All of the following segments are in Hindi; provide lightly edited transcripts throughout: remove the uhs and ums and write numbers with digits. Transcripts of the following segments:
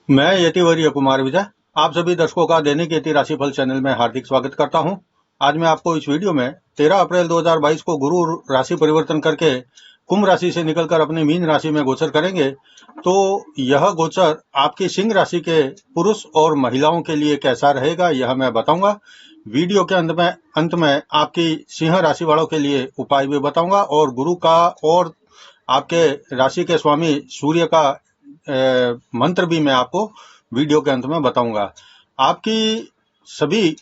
मैं यतिवर्य कुमार विजय आप सभी दर्शकों का दैनिक यति राशिफल चैनल में हार्दिक स्वागत करता हूं। आज मैं आपको इस वीडियो में 13 अप्रैल 2022 को गुरु राशि परिवर्तन करके कुंभ राशि से निकलकर अपनी मीन राशि में गोचर करेंगे। तो यह गोचर आपकी सिंह राशि के पुरुष और महिलाओं के लिए कैसा रहेगा यह मैं बताऊंगा। वीडियो के अंत में आपकी सिंह राशि वालों के लिए उपाय भी बताऊंगा और गुरु का और आपके राशि के स्वामी सूर्य का मंत्र भी मैं आपको वीडियो के अंत में बताऊंगा। आपकी सभी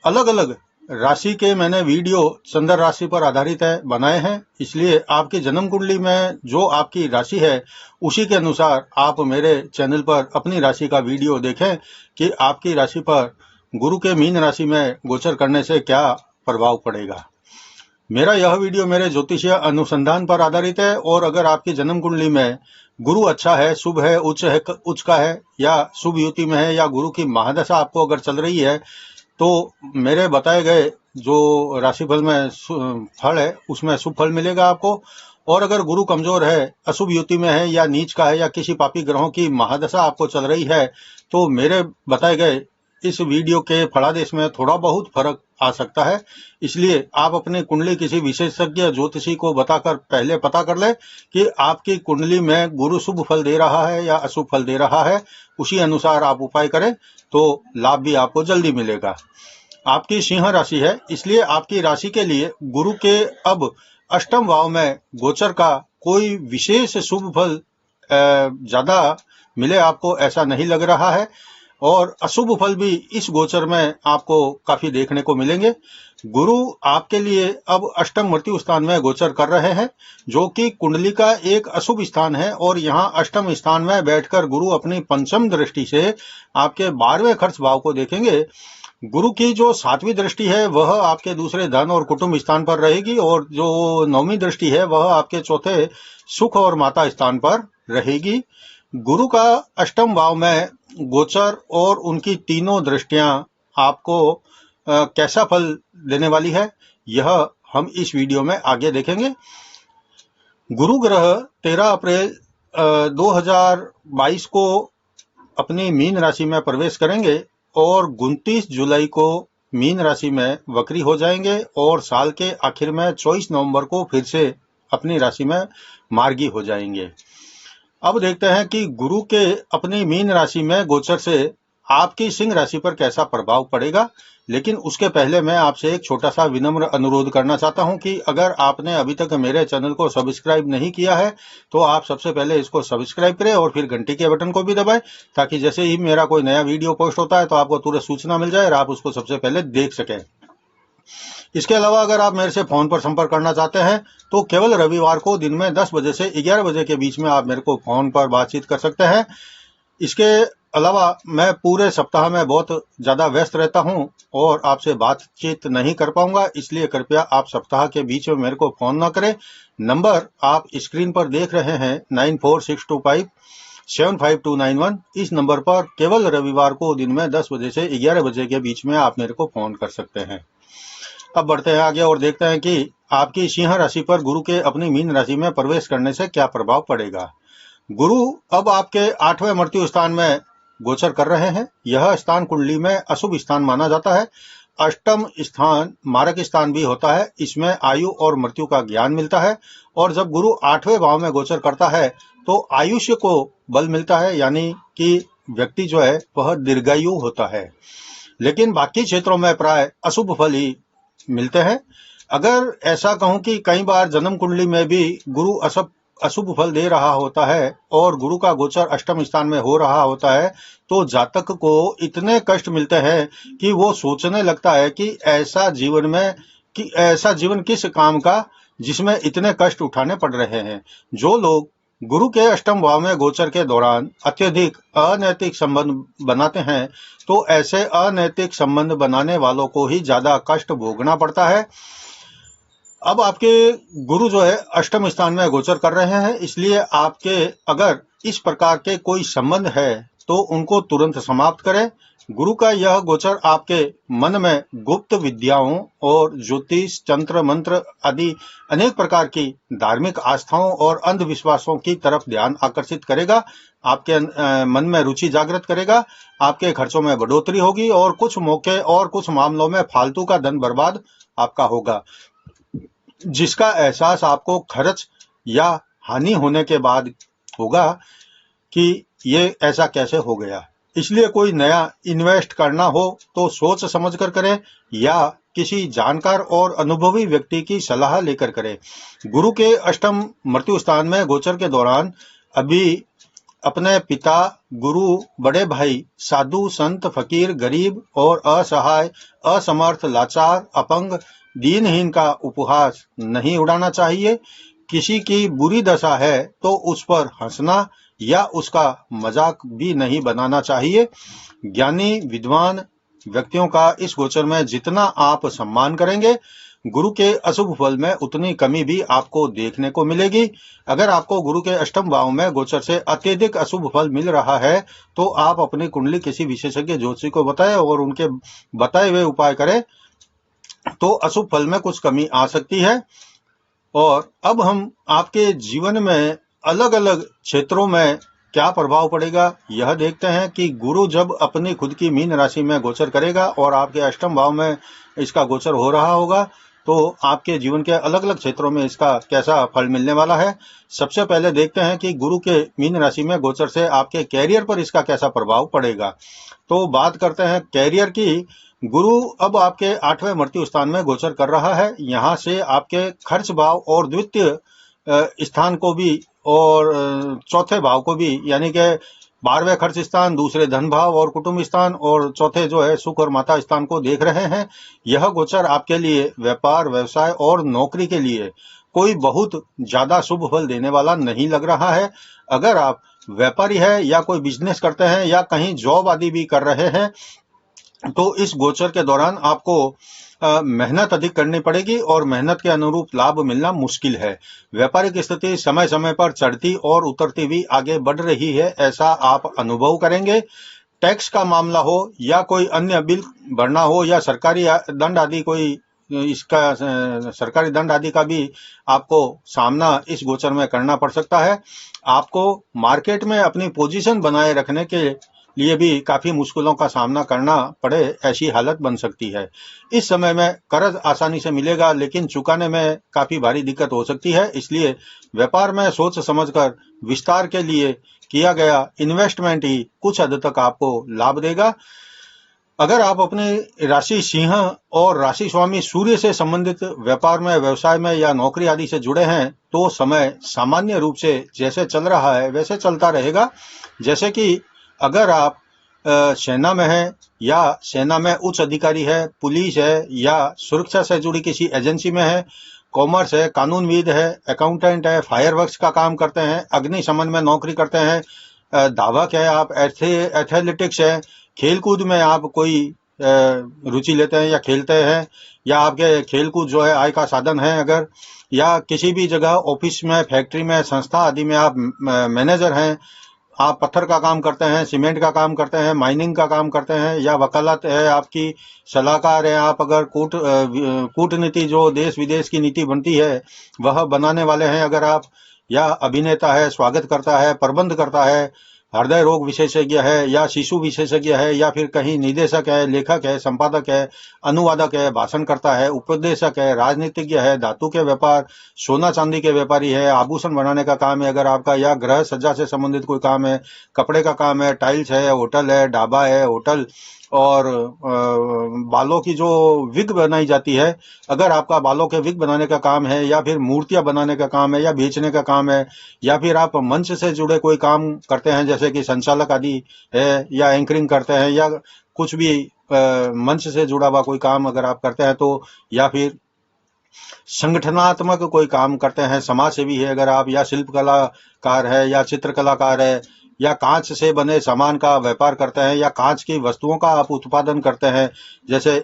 अलग अलग राशि के मैंने वीडियो चंद्र राशि पर आधारित है बनाए हैं, इसलिए आपकी जन्म कुंडली में जो आपकी राशि है उसी के अनुसार आप मेरे चैनल पर अपनी राशि का वीडियो देखें कि आपकी राशि पर गुरु के मीन राशि में गोचर करने से क्या प्रभाव पड़ेगा। मेरा यह वीडियो मेरे ज्योतिषीय अनुसंधान पर आधारित है और अगर आपकी जन्म कुंडली में गुरु अच्छा है, शुभ है, उच्च का है या शुभ युति में है या गुरु की महादशा आपको अगर चल रही है तो मेरे बताए गए जो राशिफल में फल है उसमें शुभ फल मिलेगा आपको। और अगर गुरु कमजोर है, अशुभ युति में है या नीच का है या किसी पापी ग्रहों की महादशा आपको चल रही है तो मेरे बताए गए इस वीडियो के फलादेश में थोड़ा बहुत फर्क आ सकता है। इसलिए आप अपनी कुंडली किसी विशेषज्ञ ज्योतिषी को बताकर पहले पता कर ले कि आपकी कुंडली में गुरु शुभ फल दे रहा है या अशुभ फल दे रहा है, उसी अनुसार आप उपाय करें तो लाभ भी आपको जल्दी मिलेगा। आपकी सिंह राशि है, इसलिए आपकी राशि के लिए गुरु के अब अष्टम भाव में गोचर का कोई विशेष शुभ फल ज्यादा मिले आपको ऐसा नहीं लग रहा है और अशुभ फल भी इस गोचर में आपको काफी देखने को मिलेंगे। गुरु आपके लिए अब अष्टम मृत्यु स्थान में गोचर कर रहे हैं जो कि कुंडली का एक अशुभ स्थान है और यहाँ अष्टम स्थान में बैठकर गुरु अपनी पंचम दृष्टि से आपके 12वें खर्च भाव को देखेंगे। गुरु की जो 7वीं दृष्टि है वह आपके दूसरे धन और कुटुंब स्थान पर रहेगी और जो 9वीं दृष्टि है वह आपके चौथे सुख और माता स्थान पर रहेगी। गुरु का अष्टम भाव में गोचर और उनकी तीनों दृष्टियां आपको कैसा फल देने वाली है यह हम इस वीडियो में आगे देखेंगे। गुरु ग्रह 13 अप्रैल 2022 को अपनी मीन राशि में प्रवेश करेंगे और 29 जुलाई को मीन राशि में वक्री हो जाएंगे और साल के आखिर में 24 नवंबर को फिर से अपनी राशि में मार्गी हो जाएंगे। अब देखते हैं कि गुरु के अपनी मीन राशि में गोचर से आपकी सिंह राशि पर कैसा प्रभाव पड़ेगा। लेकिन उसके पहले मैं आपसे एक छोटा सा विनम्र अनुरोध करना चाहता हूं कि अगर आपने अभी तक मेरे चैनल को सब्सक्राइब नहीं किया है तो आप सबसे पहले इसको सब्सक्राइब करें और फिर घंटी के बटन को भी दबाएं ताकि जैसे ही मेरा कोई नया वीडियो पोस्ट होता है तो आपको तुरंत सूचना मिल जाए और आप उसको सबसे पहले देख सकें। इसके अलावा अगर आप मेरे से फोन पर संपर्क करना चाहते हैं तो केवल रविवार को दिन में 10 बजे से 11 बजे के बीच में आप मेरे को फोन पर बातचीत कर सकते हैं। इसके अलावा मैं पूरे सप्ताह में बहुत ज्यादा व्यस्त रहता हूं और आपसे बातचीत नहीं कर पाऊंगा, इसलिए कृपया आप सप्ताह के बीच में मेरे को फोन ना करें। नंबर आप स्क्रीन पर देख रहे हैं 9462575291। इस नंबर पर केवल रविवार को दिन में 10 बजे से 11 बजे के बीच में आप मेरे को फोन कर सकते हैं। अब बढ़ते हैं आगे और देखते हैं कि आपकी सिंह राशि पर गुरु के अपनी मीन राशि में प्रवेश करने से क्या प्रभाव पड़ेगा। गुरु अब आपके 8वें मृत्यु स्थान में गोचर कर रहे हैं। यह स्थान कुंडली में अशुभ स्थान माना जाता है। अष्टम स्थान मारक स्थान भी होता है। इसमें आयु और मृत्यु का ज्ञान मिलता है और जब गुरु 8वें भाव में गोचर करता है तो आयुष्य को बल मिलता है, यानी कि व्यक्ति जो है वह दीर्घायु होता है। लेकिन बाकी क्षेत्रों में प्राय अशुभ फल ही मिलते हैं। अगर ऐसा कहूं कि कई बार जन्म कुंडली में भी गुरु अशुभ फल दे रहा होता है और गुरु का गोचर अष्टम स्थान में हो रहा होता है तो जातक को इतने कष्ट मिलते हैं कि वो सोचने लगता है कि ऐसा जीवन किस काम का जिसमें इतने कष्ट उठाने पड़ रहे हैं। जो लोग गुरु के अष्टम भाव में गोचर के दौरान अत्यधिक अनैतिक संबंध बनाते हैं तो ऐसे अनैतिक संबंध बनाने वालों को ही ज्यादा कष्ट भोगना पड़ता है। अब आपके गुरु जो है अष्टम स्थान में गोचर कर रहे हैं, इसलिए आपके अगर इस प्रकार के कोई संबंध है तो उनको तुरंत समाप्त करें। गुरु का यह गोचर आपके मन में गुप्त विद्याओं और ज्योतिष, तंत्र, मंत्र आदि अनेक प्रकार की धार्मिक आस्थाओं और अंधविश्वासों की तरफ ध्यान आकर्षित करेगा। आपके मन में रुचि जागृत करेगा। आपके खर्चों में बढ़ोतरी होगी और कुछ मौके और कुछ मामलों में फालतू का धन बर्बाद आपका होगा, जिसका एहसास आपको खर्च या हानि होने के बाद होगा कि ये ऐसा कैसे हो गया। इसलिए कोई नया इन्वेस्ट करना हो तो सोच समझकर करें या किसी जानकार और अनुभवी व्यक्ति की सलाह लेकर करें। गुरु के अष्टम मृत्यु स्थान में गोचर के दौरान अभी अपने पिता, गुरु, बड़े भाई, साधु, संत, फकीर, गरीब और असहाय, असमर्थ, लाचार, अपंग, दीनहीन का उपहास नहीं उड़ाना चाहिए। किसी की बुरी दशा है तो उस पर हंसना या उसका मजाक भी नहीं बनाना चाहिए। ज्ञानी विद्वान व्यक्तियों का इस गोचर में जितना आप सम्मान करेंगे, गुरु के अशुभ फल में उतनी कमी भी आपको देखने को मिलेगी। अगर आपको गुरु के अष्टम भाव में गोचर से अत्यधिक अशुभ फल मिल रहा है तो आप अपनी कुंडली किसी विशेषज्ञ ज्योतिषी को बताएं और उनके बताए हुए उपाय करें, तो अशुभ फल में कुछ कमी आ सकती है। और अब हम आपके जीवन में अलग अलग क्षेत्रों में क्या प्रभाव पड़ेगा यह देखते हैं कि गुरु जब अपनी खुद की मीन राशि में गोचर करेगा और आपके अष्टम भाव में इसका गोचर हो रहा होगा तो आपके जीवन के अलग अलग क्षेत्रों में इसका कैसा फल मिलने वाला है। सबसे पहले देखते हैं कि गुरु के मीन राशि में गोचर से आपके कैरियर पर इसका कैसा प्रभाव पड़ेगा। तो बात करते हैं कैरियर की। गुरु अब आपके 8वें मृत्यु स्थान में गोचर कर रहा है। यहाँ से आपके खर्च भाव और द्वितीय स्थान को भी और चौथे भाव को भी, यानी कि 12वें खर्च स्थान, दूसरे धन भाव और कुटुंब स्थान और चौथे जो है सुख और माता स्थान को देख रहे हैं। यह गोचर आपके लिए व्यापार, व्यवसाय और नौकरी के लिए कोई बहुत ज्यादा शुभ फल देने वाला नहीं लग रहा है। अगर आप व्यापारी है या कोई बिजनेस करते हैं या कहीं जॉब आदि भी कर रहे हैं तो इस गोचर के दौरान आपको मेहनत अधिक करनी पड़ेगी और मेहनत के अनुरूप लाभ मिलना मुश्किल है। व्यापारिक स्थिति समय समय पर चढ़ती और उतरती भी आगे बढ़ रही है, ऐसा आप अनुभव करेंगे। टैक्स का मामला हो या कोई अन्य बिल भरना हो या सरकारी दंड आदि कोई इसका सरकारी दंड आदि का भी आपको सामना इस गोचर में करना पड़ सकता है। आपको मार्केट में अपनी पोजीशन बनाए रखने के लिए भी काफी मुश्किलों का सामना करना पड़े, ऐसी हालत बन सकती है। इस समय में कर्ज आसानी से मिलेगा लेकिन चुकाने में काफी भारी दिक्कत हो सकती है। इसलिए व्यापार में सोच समझकर विस्तार के लिए किया गया इन्वेस्टमेंट ही कुछ हद तक आपको लाभ देगा। अगर आप अपनी राशि सिंह और राशि स्वामी सूर्य से संबंधित व्यापार में, व्यवसाय में या नौकरी आदि से जुड़े हैं तो समय सामान्य रूप से जैसे चल रहा है वैसे चलता रहेगा। जैसे कि अगर आप सेना में है या सेना में उच्च अधिकारी है, पुलिस है या सुरक्षा से जुड़ी किसी एजेंसी में है, कॉमर्स है, कानूनविद है, अकाउंटेंट है, फायरवर्क्स का काम करते हैं, अग्निशमन में नौकरी करते हैं, धावक है, आप एथलेटिक्स है, खेलकूद में आप कोई रुचि लेते हैं या खेलते हैं या आपके खेलकूद जो है आय का साधन है, अगर या किसी भी जगह ऑफिस में, फैक्ट्री में, संस्था आदि में आप मैनेजर हैं, आप पत्थर का काम करते हैं, सीमेंट का काम करते हैं, माइनिंग का काम करते हैं या वकालत है, आपकी सलाहकार है, आप अगर कूटनीति जो देश विदेश की नीति बनती है वह बनाने वाले हैं अगर आप, या अभिनेता है, स्वागत करता है, प्रबंध करता है, हृदय रोग विशेषज्ञ है या शिशु विशेषज्ञ है या फिर कहीं निदेशक है, लेखक है, संपादक है, अनुवादक है, भाषण करता है, उपदेशक है, राजनीतिज्ञ है, धातु के व्यापार, सोना चांदी के व्यापारी है, आभूषण बनाने का काम है अगर आपका, या गृह सज्जा से संबंधित कोई काम है, कपड़े का काम है, टाइल्स है, होटल है, ढाबा है, होटल और बालों की जो विग बनाई जाती है, अगर आपका बालों के विग बनाने का काम है या फिर मूर्तियां बनाने का काम है या बेचने का काम है या फिर आप मंच से जुड़े कोई काम करते हैं जैसे कि संचालक आदि है या एंकरिंग करते हैं या कुछ भी मंच से जुड़ा हुआ कोई काम अगर आप करते हैं तो, या फिर संगठनात्मक कोई काम करते हैं, समाज सेवी है अगर आप, या शिल्प कलाकार है या चित्र कलाकार है या कांच से बने सामान का व्यापार करते हैं या कांच की वस्तुओं का आप उत्पादन करते हैं, जैसे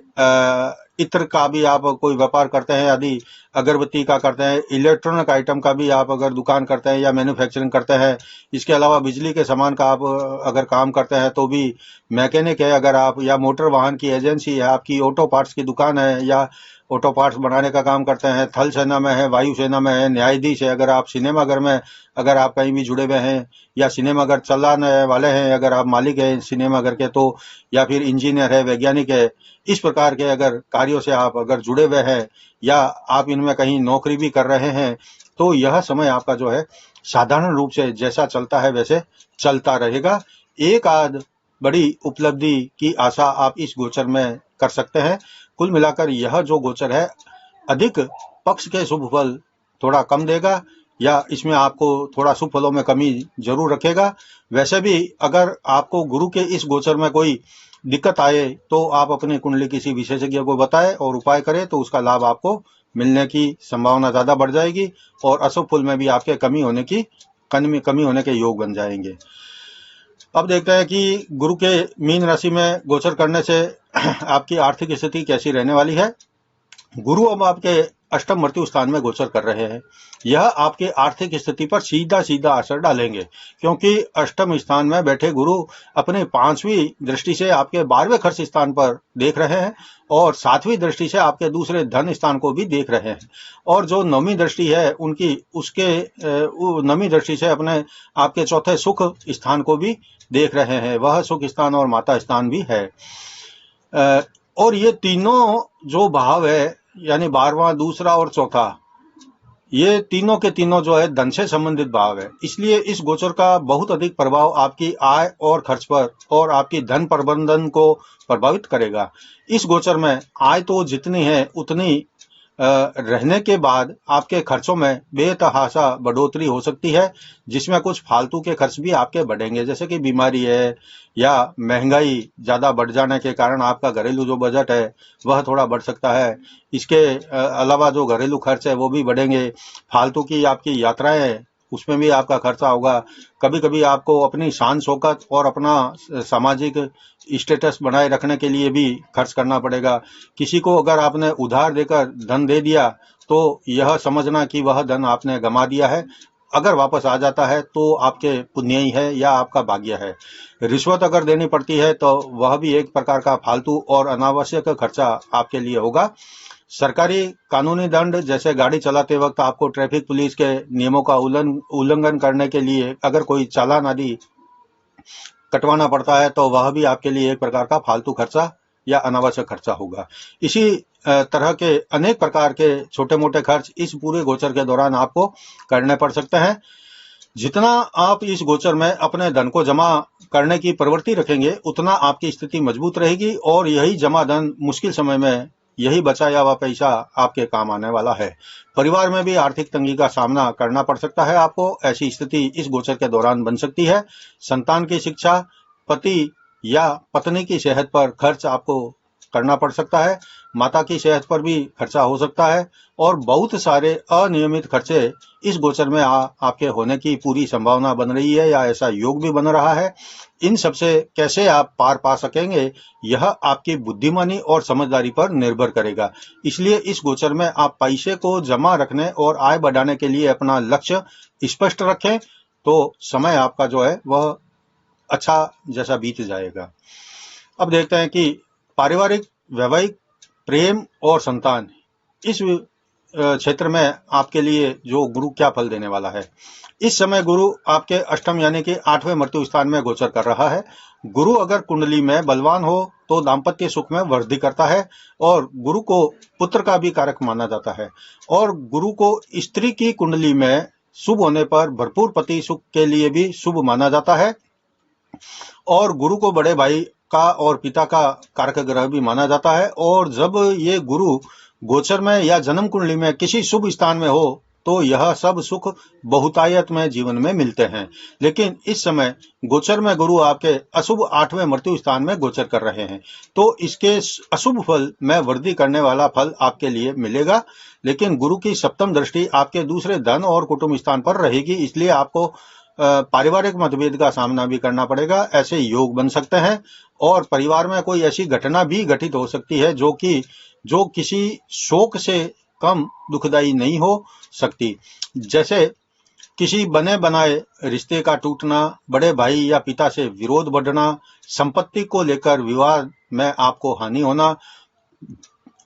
इत्र का भी आप कोई व्यापार करते हैं आदि, अगरबत्ती का करते हैं, इलेक्ट्रॉनिक आइटम का भी आप अगर दुकान करते हैं या मैन्युफैक्चरिंग करते हैं, इसके अलावा बिजली के सामान का आप अगर काम करते हैं तो भी मैकेनिक है अगर आप, या मोटर वाहन की एजेंसी है आपकी, ऑटो पार्ट्स की दुकान है या ऑटो पार्ट्स बनाने का काम करते हैं, थल सेना में है, वायु सेना में है, न्यायाधीश है अगर आप, सिनेमाघर में अगर आप कहीं भी जुड़े हुए हैं, या सिनेमाघर चलाने वाले हैं अगर आप मालिक हैं सिनेमाघर के तो, या फिर इंजीनियर है, वैज्ञानिक है, इस प्रकार के अगर कार्यों से आप अगर जुड़े हुए हैं या आप इनमें कहीं नौकरी भी कर रहे हैं, तो यह समय आपका जो है साधारण रूप से जैसा चलता है वैसे चलता रहेगा। एक आध बड़ी उपलब्धि की आशा आप इस गोचर में कर सकते हैं। कुल मिलाकर यह जो गोचर है अधिक पक्ष के शुभ फल थोड़ा कम देगा, या इसमें आपको थोड़ा शुभ फलों में कमी जरूर रखेगा। वैसे भी अगर आपको गुरु के इस गोचर में कोई दिक्कत आए तो आप अपनी कुंडली किसी विशेषज्ञ को बताएं और उपाय करें, तो उसका लाभ आपको मिलने की संभावना ज्यादा बढ़ जाएगी और अशुभ फल में भी आपके कमी होने के योग बन जाएंगे। अब देखते हैं कि गुरु के मीन राशि में गोचर करने से आपकी आर्थिक स्थिति कैसी रहने वाली है। गुरु अब आपके अष्टम मृत्यु स्थान में गोचर कर रहे हैं। यह आपके आर्थिक स्थिति पर सीधा सीधा असर डालेंगे, क्योंकि अष्टम स्थान में बैठे गुरु अपने 5वीं दृष्टि से आपके 12वें खर्च स्थान पर देख रहे हैं और 7वीं दृष्टि से आपके दूसरे धन स्थान को भी देख रहे हैं, और जो 9वीं दृष्टि है उसके 9वीं दृष्टि से अपने आपके चौथे सुख स्थान को भी देख रहे हैं। वह सुख स्थान और माता स्थान भी है। और ये तीनों जो भाव है यानी 12वां, दूसरा और चौथा, ये तीनों के तीनों जो है धन से संबंधित भाव है। इसलिए इस गोचर का बहुत अधिक प्रभाव आपकी आय और खर्च पर और आपकी धन प्रबंधन को प्रभावित करेगा। इस गोचर में आय तो जितनी है उतनी रहने के बाद आपके खर्चों में बेतहाशा बढ़ोतरी हो सकती है, जिसमें कुछ फालतू के खर्च भी आपके बढ़ेंगे, जैसे कि बीमारी है या महंगाई ज़्यादा बढ़ जाने के कारण आपका घरेलू जो बजट है वह थोड़ा बढ़ सकता है। इसके अलावा जो घरेलू खर्च है वो भी बढ़ेंगे। फालतू की आपकी यात्राएं हैं उसमें भी आपका खर्चा होगा। कभी कभी आपको अपनी शान शौकत और अपना सामाजिक स्टेटस बनाए रखने के लिए भी खर्च करना पड़ेगा। किसी को अगर आपने उधार देकर धन दे दिया तो यह समझना कि वह धन आपने गंवा दिया है। अगर वापस आ जाता है तो आपके पुण्य ही है या आपका भाग्य है। रिश्वत अगर देनी पड़ती है तो वह भी एक प्रकार का फालतू और अनावश्यक खर्चा आपके लिए होगा। सरकारी कानूनी दंड, जैसे गाड़ी चलाते वक्त आपको ट्रैफिक पुलिस के नियमों का उल्लंघन करने के लिए अगर कोई चालान आदि कटवाना पड़ता है तो वह भी आपके लिए एक प्रकार का फालतू खर्चा या अनावश्यक खर्चा होगा। इसी तरह के अनेक प्रकार के छोटे मोटे खर्च इस पूरे गोचर के दौरान आपको करने पड़ सकते हैं। जितना आप इस गोचर में अपने धन को जमा करने की प्रवृत्ति रखेंगे उतना आपकी स्थिति मजबूत रहेगी और यही जमा धन मुश्किल समय में यही बचाया हुआ पैसा आपके काम आने वाला है। परिवार में भी आर्थिक तंगी का सामना करना पड़ सकता है आपको। ऐसी स्थिति इस गोचर के दौरान बन सकती है। संतान की शिक्षा, पति या पत्नी की सेहत पर खर्च आपको करना पड़ सकता है। माता की सेहत पर भी खर्चा हो सकता है और बहुत सारे अनियमित खर्चे इस गोचर में आपके होने की पूरी संभावना बन रही है या ऐसा योग भी बन रहा है। इन सबसे कैसे आप पार पा सकेंगे यह आपकी बुद्धिमानी और समझदारी पर निर्भर करेगा। इसलिए इस गोचर में आप पैसे को जमा रखने और आय बढ़ाने के लिए अपना लक्ष्य स्पष्ट रखें तो समय आपका जो है वह अच्छा जैसा बीत जाएगा। अब देखते हैं कि पारिवारिक, वैवाहिक, प्रेम और संतान, इस क्षेत्र में आपके लिए जो गुरु क्या फल देने वाला है। इस समय गुरु आपके अष्टम यानी कि 8वें मृत्यु स्थान में गोचर कर रहा है। गुरु अगर कुंडली में बलवान हो तो दाम्पत्य सुख में वृद्धि करता है और गुरु को पुत्र का भी कारक माना जाता है। और गुरु को स्त्री की कुंडली में शुभ होने पर भरपूर पति सुख के लिए भी शुभ माना जाता है। और गुरु को बड़े भाई का और पिता का कारक ग्रह भी माना जाता है। और जब ये गुरु गोचर में या जन्म कुंडली में किसी शुभ स्थान में हो तो यह सब सुख बहुतायत में जीवन में मिलते हैं। लेकिन इस समय गोचर में गुरु आपके अशुभ 8वें मृत्यु स्थान में गोचर कर रहे हैं तो इसके अशुभ फल में वृद्धि करने वाला फल आपके लिए मिलेगा। लेकिन गुरु की सप्तम दृष्टि आपके दूसरे धन और कुटुंब स्थान पर रहेगी, इसलिए आपको पारिवारिक मतभेद का सामना भी करना पड़ेगा। ऐसे योग बन सकते हैं और परिवार में कोई ऐसी घटना भी घटित हो सकती है जो किसी शोक से कम दुखदायी नहीं हो सकती। जैसे किसी बने बनाए रिश्ते का टूटना, बड़े भाई या पिता से विरोध बढ़ना, संपत्ति को लेकर विवाद में आपको हानि होना,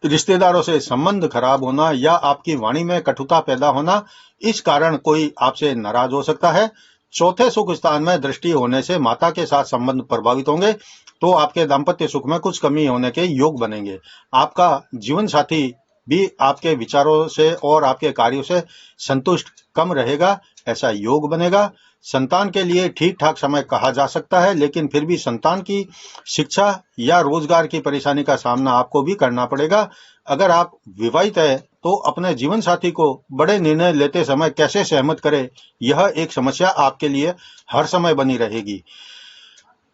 रिश्तेदारों से संबंध खराब होना या आपकी वाणी में कटुता पैदा होना, इस कारण कोई आपसे नाराज हो सकता है। चौथे सुख स्थान में दृष्टि होने से माता के साथ संबंध प्रभावित होंगे, तो आपके दाम्पत्य सुख में कुछ कमी होने के योग बनेंगे। आपका जीवन साथी भी आपके विचारों से और आपके कार्यों से संतुष्ट कम रहेगा, ऐसा योग बनेगा। संतान के लिए ठीक ठाक समय कहा जा सकता है, लेकिन फिर भी संतान की शिक्षा या रोजगार की परेशानी का सामना आपको भी करना पड़ेगा। अगर आप विवाहित है तो अपने जीवन साथी को बड़े निर्णय लेते समय कैसे सहमत करें, यह एक समस्या आपके लिए हर समय बनी रहेगी।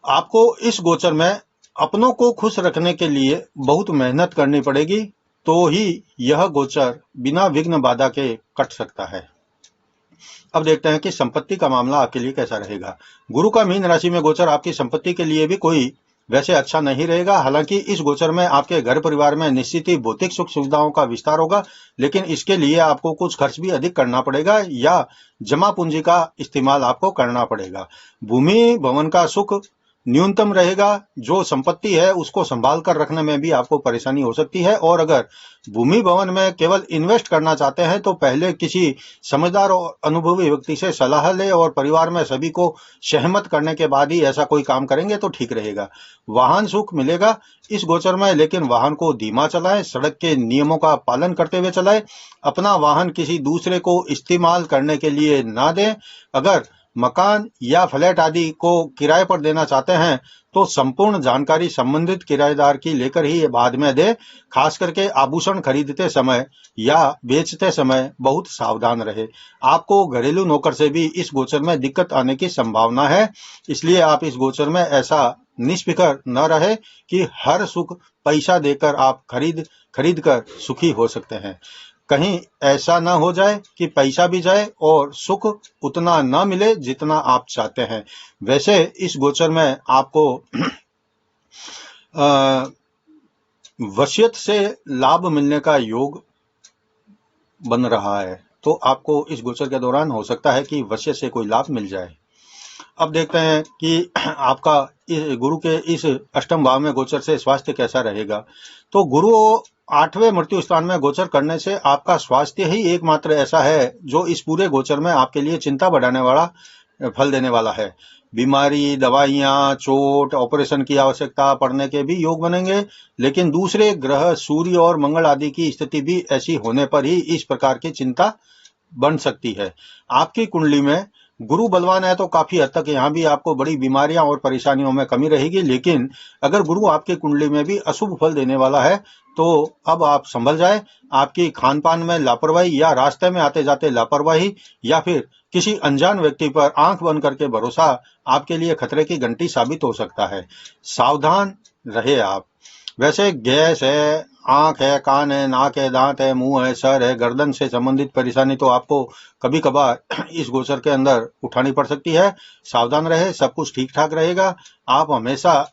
आपको इस गोचर में अपनों को खुश रखने के लिए बहुत मेहनत करनी पड़ेगी, तो ही यह गोचर बिना विघ्न बाधा के कट सकता है। अब देखते हैं कि संपत्ति का मामला आपके लिए कैसा रहेगा। गुरु का मीन राशि में गोचर आपकी संपत्ति के लिए भी कोई वैसे अच्छा नहीं रहेगा। हालांकि इस गोचर में आपके घर परिवार में निश्चित ही भौतिक सुख सुविधाओं का विस्तार होगा, लेकिन इसके लिए आपको कुछ खर्च भी अधिक करना पड़ेगा या जमा पूंजी का इस्तेमाल आपको करना पड़ेगा। भूमि भवन का सुख न्यूनतम रहेगा। जो संपत्ति है उसको संभाल कर रखने में भी आपको परेशानी हो सकती है, और अगर भूमि भवन में केवल इन्वेस्ट करना चाहते हैं तो पहले किसी समझदार और अनुभवी व्यक्ति से सलाह ले और परिवार में सभी को सहमत करने के बाद ही ऐसा कोई काम करेंगे तो ठीक रहेगा। वाहन सुख मिलेगा इस गोचर में, लेकिन वाहन को धीमा चलाएं, सड़क के नियमों का पालन करते हुए चलाएं। अपना वाहन किसी दूसरे को इस्तेमाल करने के लिए ना दें। अगर मकान या फ्लैट आदि को किराए पर देना चाहते हैं तो संपूर्ण जानकारी संबंधित किराएदार की लेकर ही बाद में दें। खास करके आभूषण खरीदते समय या बेचते समय बहुत सावधान रहे। आपको घरेलू नौकर से भी इस गोचर में दिक्कत आने की संभावना है, इसलिए आप इस गोचर में ऐसा निष्फिक्र न रहे कि हर सुख पैसा देकर आप खरीद कर सुखी हो सकते हैं। कहीं ऐसा ना हो जाए कि पैसा भी जाए और सुख उतना ना मिले जितना आप चाहते हैं। वैसे इस गोचर में आपको वसीयत से लाभ मिलने का योग बन रहा है, तो आपको इस गोचर के दौरान हो सकता है कि वसीयत से कोई लाभ मिल जाए। अब देखते हैं कि आपका गुरु के इस अष्टम भाव में गोचर से स्वास्थ्य कैसा रहेगा। तो गुरु 8वें मृत्यु स्थान में गोचर करने से आपका स्वास्थ्य ही एकमात्र ऐसा है जो इस पूरे गोचर में आपके लिए चिंता बढ़ाने वाला फल देने वाला है। बीमारी, दवाइयां, चोट, ऑपरेशन की आवश्यकता पड़ने के भी योग बनेंगे, लेकिन दूसरे ग्रह सूर्य और मंगल आदि की स्थिति भी ऐसी होने पर ही इस प्रकार की चिंता बन सकती है। आपकी कुंडली में गुरु बलवान है तो काफी हद तक यहाँ भी आपको बड़ी बीमारियां और परेशानियों में कमी रहेगी, लेकिन अगर गुरु आपकी कुंडली में भी अशुभ फल देने वाला है तो अब आप संभल जाए। आपकी खान पान में लापरवाही या रास्ते में आते जाते लापरवाही या फिर किसी अनजान व्यक्ति पर आंख बंद करके भरोसा आपके लिए खतरे की घंटी साबित हो सकता है। सावधान रहे आप। वैसे गैस है, आंख है, कान है, नाक है, दांत है, मुंह है, सर है, गर्दन से संबंधित परेशानी तो आपको कभी कभार इस गोचर के अंदर उठानी पड़ सकती है। सावधान रहे, सब कुछ ठीक ठाक रहेगा। आप हमेशा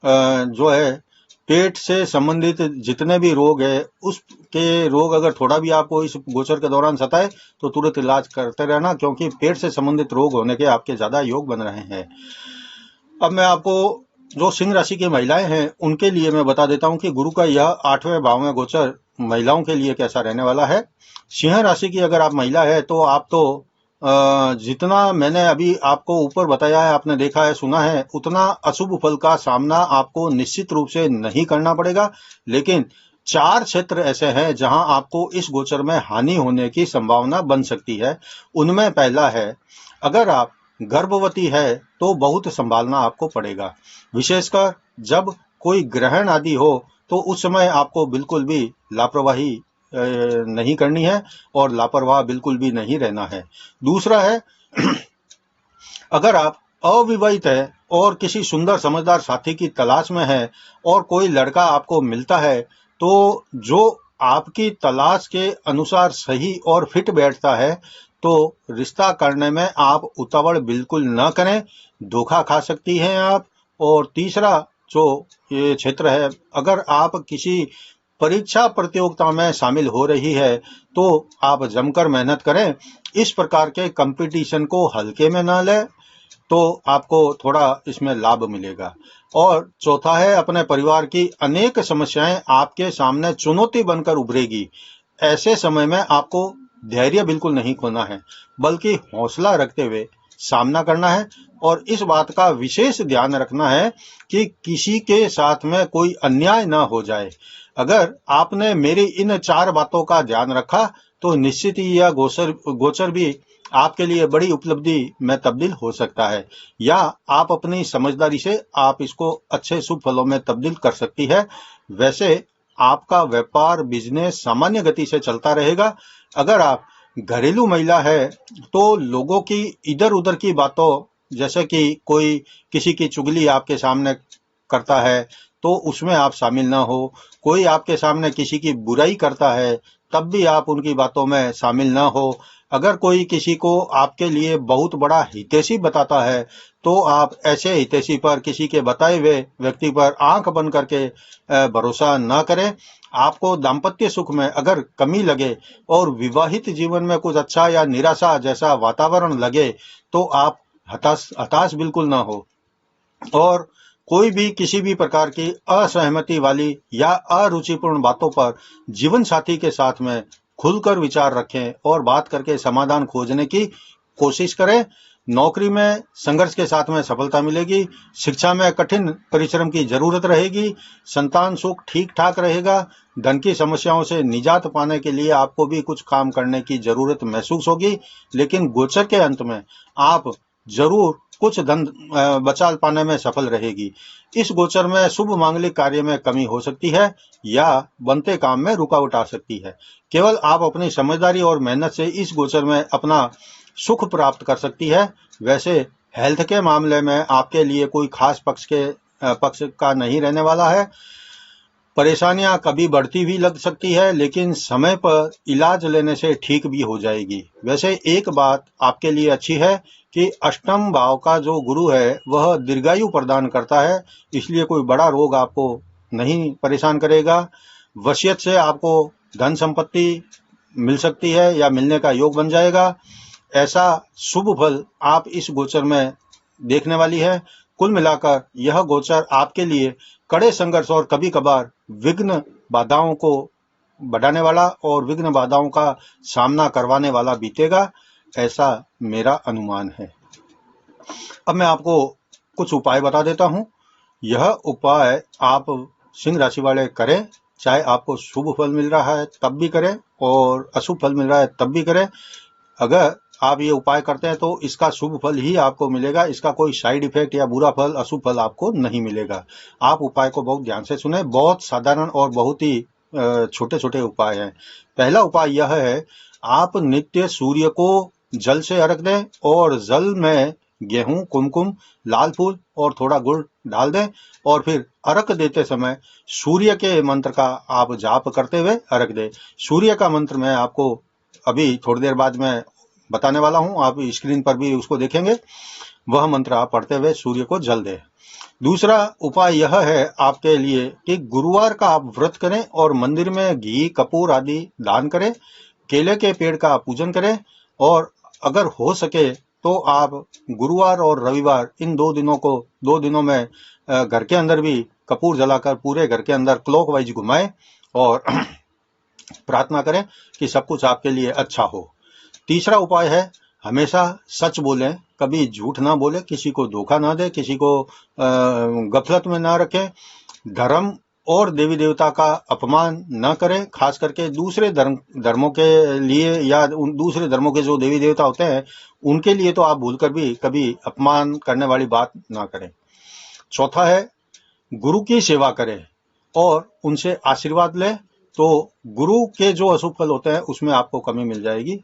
जो है पेट से संबंधित जितने भी रोग है उसके रोग अगर थोड़ा भी आपको इस गोचर के दौरान सताए तो तुरंत इलाज करते रहना, क्योंकि पेट से संबंधित रोग होने के आपके ज्यादा योग बन रहे हैं। अब मैं आपको जो सिंह राशि की महिलाएं हैं उनके लिए मैं बता देता हूं कि गुरु का यह 8वें भाव में गोचर महिलाओं के लिए कैसा रहने वाला है। सिंह राशि की अगर आप महिला है तो आप तो जितना मैंने अभी आपको ऊपर बताया है, आपने देखा है, सुना है, उतना अशुभ फल का सामना आपको निश्चित रूप से नहीं करना पड़ेगा, लेकिन 4 क्षेत्र ऐसे हैं जहां आपको इस गोचर में हानि होने की संभावना बन सकती है। उनमें पहला है, अगर आप गर्भवती है तो बहुत संभालना आपको पड़ेगा। विशेषकर जब कोई ग्रहण आदि हो तो उस समय आपको बिल्कुल भी लापरवाही नहीं करनी है और लापरवाह बिल्कुल भी नहीं रहना है। दूसरा है, अगर आप अविवाहित है और किसी सुंदर समझदार साथी की तलाश में है और कोई लड़का आपको मिलता है तो जो आपकी तलाश के अनुसार सही और फिट बैठता है तो रिश्ता करने में आप उतावल बिल्कुल न करें, धोखा खा सकती हैं आप। और तीसरा जो ये क्षेत्र है, अगर आप किसी परीक्षा प्रतियोगिता में शामिल हो रही है तो आप जमकर मेहनत करें। इस प्रकार के कंपटीशन को हल्के में ना लें तो आपको थोड़ा इसमें लाभ मिलेगा। और चौथा है, अपने परिवार की अनेक समस्याएं आपके सामने चुनौती बनकर उभरेगी। ऐसे समय में आपको धैर्य बिल्कुल नहीं खोना है, बल्कि हौसला रखते हुए सामना करना है और इस बात का विशेष ध्यान रखना है कि किसी के साथ में कोई अन्याय ना हो जाए। अगर आपने मेरी इन 4 बातों का ध्यान रखा तो निश्चित ही यह गोचर भी आपके लिए बड़ी उपलब्धि में तब्दील हो सकता है, या आप अपनी समझदारी से आप इसको अच्छे शुभ फलों में तब्दील कर सकती है। वैसे आपका व्यापार बिजनेस सामान्य गति से चलता रहेगा। अगर आप घरेलू महिला है तो लोगों की इधर उधर की बातों, जैसे कि कोई किसी की चुगली आपके सामने करता है तो उसमें आप शामिल ना हो। कोई आपके सामने किसी की बुराई करता है तब भी आप उनकी बातों में शामिल ना हो। अगर कोई किसी को आपके लिए बहुत बड़ा हितैषी बताता है तो आप ऐसे हितैषी पर, किसी के बताए हुए व्यक्ति पर आंख बंद करके भरोसा न करें। आपको दाम्पत्य सुख में अगर कमी लगे और विवाहित जीवन में कुछ अच्छा या निराशा जैसा वातावरण लगे तो आप हताश बिल्कुल ना हो। और कोई भी किसी भी प्रकार की असहमति वाली या अरुचिपूर्ण बातों पर जीवन साथी के साथ में खुलकर विचार रखें और बात करके समाधान खोजने की कोशिश करें। नौकरी में संघर्ष के साथ में सफलता मिलेगी। शिक्षा में कठिन परिश्रम की जरूरत रहेगी। संतान सुख ठीक ठाक रहेगा। धन की समस्याओं से निजात पाने के लिए आपको भी कुछ काम करने की जरूरत महसूस होगी, लेकिन गोचर के अंत में आप जरूर कुछ धन बचा पाने में सफल रहेगी। इस गोचर में शुभ मांगलिक कार्य में कमी हो सकती है या बनते काम में रुकावट आ सकती है। केवल आप अपनी समझदारी और मेहनत से इस गोचर में अपना सुख प्राप्त कर सकती है। वैसे हेल्थ के मामले में आपके लिए कोई खास पक्ष का नहीं रहने वाला है। परेशानियां कभी बढ़ती भी लग सकती है, लेकिन समय पर इलाज लेने से ठीक भी हो जाएगी। वैसे एक बात आपके लिए अच्छी है कि अष्टम भाव का जो गुरु है वह दीर्घायु प्रदान करता है, इसलिए कोई बड़ा रोग आपको नहीं परेशान करेगा। वसीयत से आपको धन संपत्ति मिल सकती है या मिलने का योग बन जाएगा। ऐसा शुभ फल आप इस गोचर में देखने वाली है। कुल मिलाकर यह गोचर आपके लिए कड़े संघर्ष और कभी कभार विघ्न बाधाओं को बढ़ाने वाला और विघ्न बाधाओं का सामना करवाने वाला बीतेगा, ऐसा मेरा अनुमान है। अब मैं आपको कुछ उपाय बता देता हूं। यह उपाय आप सिंह राशि वाले करें, चाहे आपको शुभ फल मिल रहा है तब भी करें और अशुभ फल मिल रहा है तब भी करें। अगर आप ये उपाय करते हैं तो इसका शुभ फल ही आपको मिलेगा, इसका कोई साइड इफेक्ट या बुरा फल, अशुभ फल आपको नहीं मिलेगा। आप उपाय को बहुत ध्यान से सुने। बहुत साधारण और बहुत ही छोटे छोटे उपाय हैं। पहला उपाय यह है, आप नित्य सूर्य को जल से अर्घ दें और जल में गेहूं, कुमकुम, लाल फूल और थोड़ा गुड़ डाल दें और फिर अर्घ देते समय सूर्य के मंत्र का आप जाप करते हुए अर्घ दें। सूर्य का मंत्र मैं आपको अभी थोड़ी देर बाद में बताने वाला हूं, आप स्क्रीन पर भी उसको देखेंगे। वह मंत्र आप पढ़ते हुए सूर्य को जल दें। दूसरा उपाय यह है आपके लिए कि गुरुवार का आप व्रत करें और मंदिर में घी, कपूर आदि दान करें। केले के पेड़ का पूजन करें और अगर हो सके तो आप गुरुवार और रविवार इन 2 दिनों में घर के अंदर भी कपूर जलाकर पूरे घर के अंदर क्लॉकवाइज घुमाएं और प्रार्थना करें कि सब कुछ आपके लिए अच्छा हो। तीसरा उपाय है, हमेशा सच बोलें, कभी झूठ ना बोले, किसी को धोखा ना दे, किसी को गफलत में ना रखें। धर्म और देवी देवता का अपमान न करें, खास करके दूसरे धर्मों के लिए या दूसरे धर्मों के जो देवी देवता होते हैं उनके लिए तो आप भूलकर भी कभी अपमान करने वाली बात ना करें। चौथा है, गुरु की सेवा करें और उनसे आशीर्वाद लें, तो गुरु के जो अशुभ फल होते हैं उसमें आपको कमी मिल जाएगी।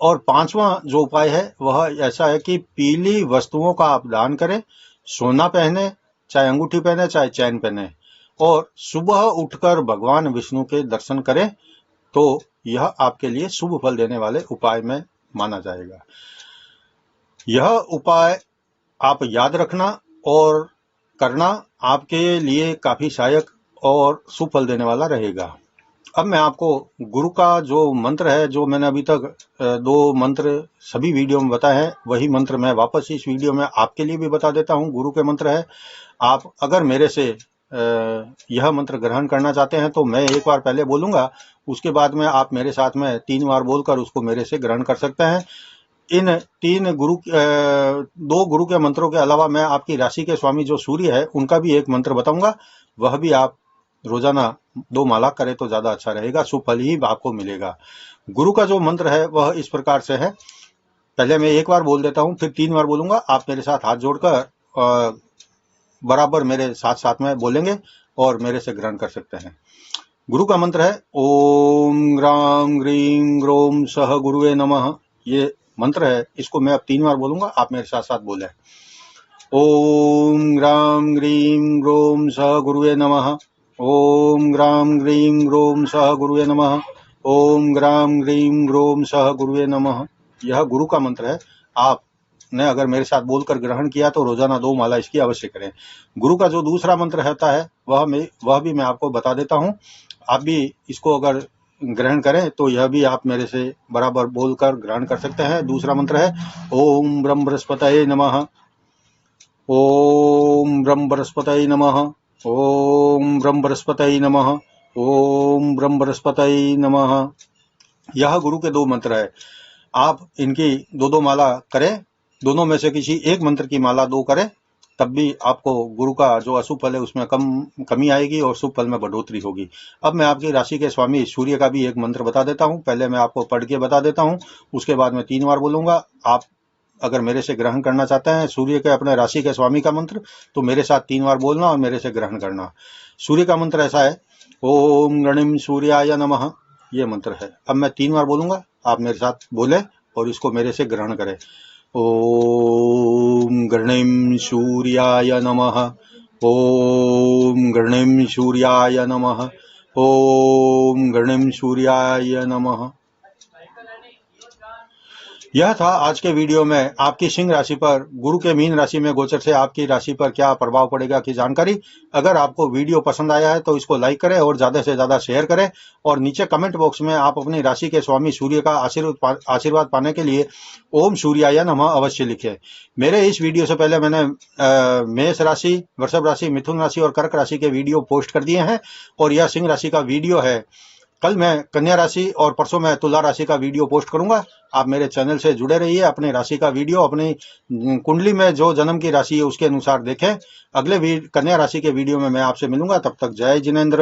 और पांचवा जो उपाय है वह ऐसा है कि पीली वस्तुओं का आप दान करें। सोना पहने, चाहे अंगूठी पहने, चाहे चैन पहने, और सुबह उठकर भगवान विष्णु के दर्शन करें, तो यह आपके लिए शुभ फल देने वाले उपाय में माना जाएगा। यह उपाय आप याद रखना और करना आपके लिए काफी सहायक और शुभ फल देने वाला रहेगा। अब मैं आपको गुरु का जो मंत्र है, जो मैंने अभी तक 2 मंत्र सभी वीडियो में बताए हैं, वही मंत्र मैं वापस इस वीडियो में आपके लिए भी बता देता हूं। गुरु के मंत्र है, आप अगर मेरे से यह मंत्र ग्रहण करना चाहते हैं तो मैं एक बार पहले बोलूंगा, उसके बाद में आप मेरे साथ में 3 बार बोलकर उसको मेरे से ग्रहण कर सकते हैं। इन 2 गुरु के मंत्रों के अलावा मैं आपकी राशि के स्वामी जो सूर्य है उनका भी एक मंत्र बताऊंगा, वह भी आप रोजाना 2 माला करें तो ज्यादा अच्छा रहेगा, शुभ फल ही आपको मिलेगा। गुरु का जो मंत्र है वह इस प्रकार से है, पहले मैं एक बार बोल देता हूं, फिर 3 बार बोलूंगा। आप मेरे साथ हाथ जोड़कर बराबर मेरे साथ साथ में बोलेंगे और मेरे से ग्रहण कर सकते हैं। गुरु का मंत्र है ओम ग्राम ग्रीम ग्रोम सह गुरुवे नमः। ये मंत्र है, इसको मैं अब 3 बार बोलूंगा, आप मेरे साथ साथ बोले। ओम ग्राम ग्रीम ग्रोम सह गुरुवे नमः। ओम ग्राम ग्रीम ग्रोम सह गुरुवे नमः। ओम ग्राम ग्रीम ग्रोम सह गुरुवे नमः। यह गुरु का मंत्र है। आपने अगर मेरे साथ बोलकर ग्रहण किया तो रोजाना 2 माला इसकी अवश्य करें। गुरु का जो दूसरा मंत्र होता है वह भी मैं आपको बता देता हूं। आप भी इसको अगर ग्रहण करें तो यह भी आप मेरे से बराबर बोलकर ग्रहण कर सकते हैं। दूसरा मंत्र है ओम ब्रह्म बृहस्पतये नमः। ओम ब्रह्म बृहस्पतये नमः। ओम ब्रह्म बृहस्पतये नमः। ओम ब्रह्म बृहस्पतये नमः। यह गुरु के 2 मंत्र है। आप इनकी 2-2 माला करें, दोनों में से किसी एक मंत्र की माला 2 करें, तब भी आपको गुरु का जो अशुभ फल है उसमें कमी आएगी और शुभ फल में बढ़ोतरी होगी। अब मैं आपकी राशि के स्वामी सूर्य का भी एक मंत्र बता देता हूं। पहले मैं आपको पढ़ के बता देता हूं, उसके बाद मैं 3 बार बोलूंगा। आप अगर मेरे से ग्रहण करना चाहते हैं सूर्य के अपने राशि के स्वामी का मंत्र, तो मेरे साथ 3 बार बोलना और मेरे से ग्रहण करना। सूर्य का मंत्र ऐसा है ओम गणिम सूर्याय नमः। ये मंत्र है। अब मैं 3 बार बोलूंगा, आप मेरे साथ बोले और इसको मेरे से ग्रहण करें। ओम गणिम सूर्याय नमः। ओम गणिम सूर्याय नमः। ओम गणिम सूर्याय नमः। यह था आज के वीडियो में आपकी सिंह राशि पर गुरु के मीन राशि में गोचर से आपकी राशि पर क्या प्रभाव पड़ेगा की जानकारी। अगर आपको वीडियो पसंद आया है तो इसको लाइक करें और ज्यादा से ज्यादा शेयर करें, और नीचे कमेंट बॉक्स में आप अपनी राशि के स्वामी सूर्य का आशीर्वाद पाने के लिए ओम सूर्याय नमः अवश्य लिखें। मेरे इस वीडियो से पहले मैंने मेष राशि, वृषभ राशि, मिथुन राशि और कर्क राशि के वीडियो पोस्ट कर दिए हैं, और यह सिंह राशि का वीडियो है। कल मैं कन्या राशि और परसों मैं तुला राशि का वीडियो पोस्ट करूंगा। आप मेरे चैनल से जुड़े रहिए, अपनी राशि का वीडियो अपनी कुंडली में जो जन्म की राशि है उसके अनुसार देखें। अगले कन्या राशि के वीडियो में मैं आपसे मिलूंगा, तब तक जय जिनेंद्र।